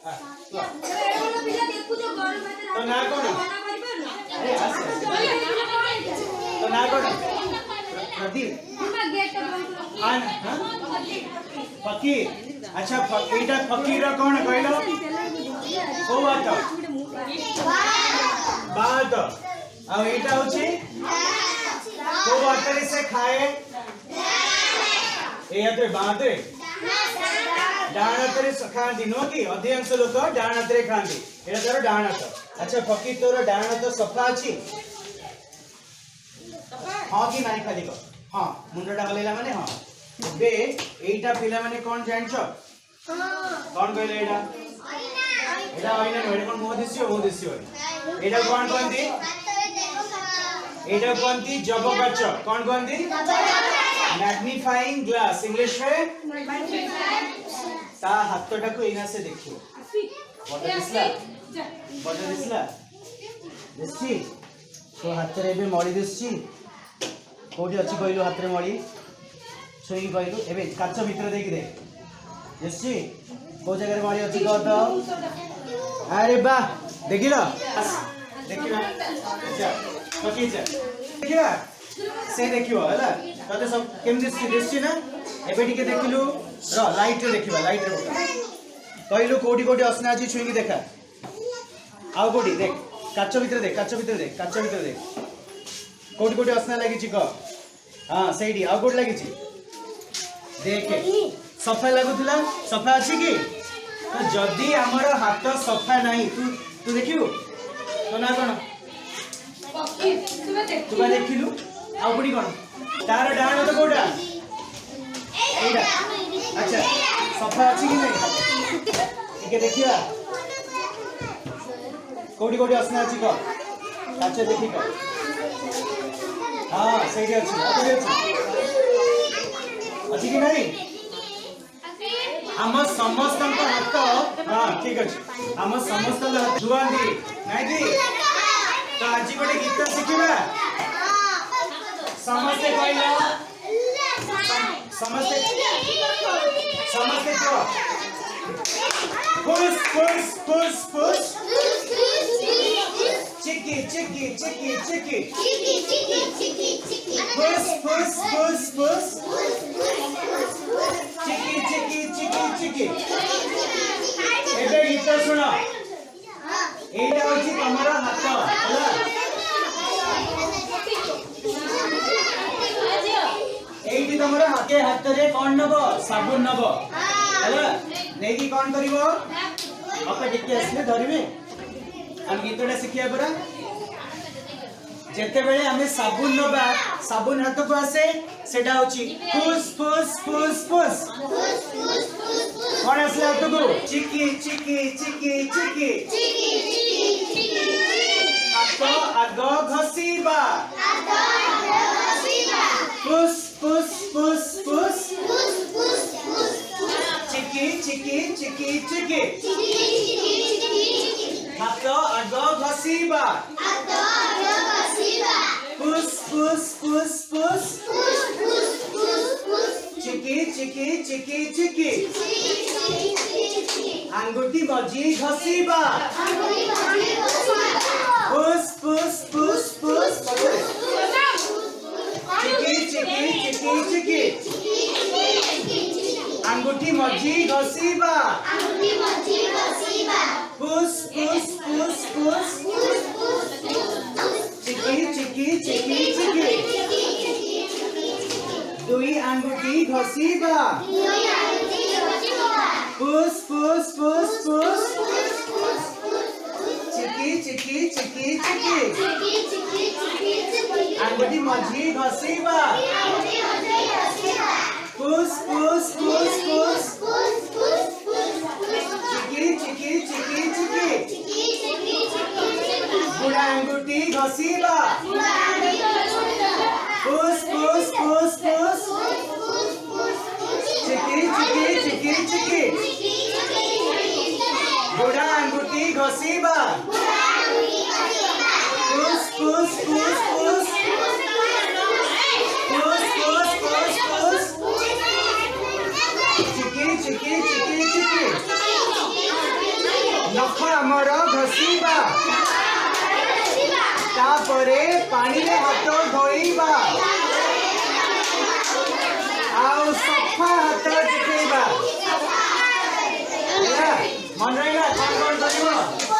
तो ना कौन तो ना कौन प्रदीप फकीर अच्छा एटा फकीर कौन कहलो को बात बात आ एटा होची को बात रे से खाए ए याते बात रे डाण हाथ खाती नुह कि अधिकांश लोक डाण हाथ खाती एटा तोर डाण हाथ अच्छा फकीर तोर डाण हाथ सफा अछि हां कि नाही खाली को हां मुंडटा हलेला माने हां बे एटा पिला माने कोन जानछो कोन कहले एटा एटा होइना एटा कोन मोह दिसियो एटा कोन कोनती एटा कोनती जबकाच कोन कोनती मैग्नीफाइंग ग्लास इंग्लिश में ता हाथटा को इना से देखियो बड़ा दिसला दिसची तो हाथ रे बे मळी दिसची कोठी अछि कहलो हाथ रे मळी सोई कहलो एबे काच भीतर देखि दे दिसची को जगह रे मळी अछि कह तो अरे बा देखिलो देखिबा अच्छा पकी जा देखिबा से देखियो हला तते सब केम दिसची ना एबे टिके देखिलु र लाइट रे देखिबा लाइट रे कहलु कोठी कोठी असना अछि छुई की देखा आउ कोठी देख काच भीतर देख कोठी कोठी असना लागि छि क हां सेडी आउ कोठी लागि छि देख सफा लागुतला सफा अछि की तो जदी हमर हाथ सफा नाही तू देखियो तो ना कोन तू देखिलु आउ कोठी कोन तार डाण तो कोडा एडा अच्छा सफा अछि कि नहीं ठीक है देखिया कोडी कोडी असना अछि को अच्छा देखि को हां सही अछि अछि कि नहीं हम समस्त हाथ हां ठीक अछि हम समस्त जुआंदी नहीं कि तो आज गोटे गीत शिखिबा समस्त कहला समस्त को पुश चिकी पुश चिकी एबे गीत सुनो एटा होची तमरा हाथ होला एटी तमरा हाथे हाथ रे कोन नबो साबुन नबो हैला नेकी कोन करिवो अपे टिके असले धरिबे हम गीतडा सिखिया परा जेते बेले हमें साबुन नबा साबुन हाथ को आसे सेटा होची पुश कोन असले हाथ को चिकी हाथ आगो घसीबा पुश चिकी हाथ आगो घसीबा पुश चिकी आंगुठी मजी घसीबा पुश चिकी आंगुठी मजी घसीबा पुश चिकी दुई आंगुठी घसीबा पुश चिकी आंगुठी मजी घसीबा पुश चिकी बुढ़ा अंगूठी घसीबा पुश चिकी बुढ़ा अंगूठी घसीबा पुश चिकी बसिबा तापरे पानी रे हाथ धोइबा आउ सफा हाथ देखैबा मन रहिला कौन कौन करिवो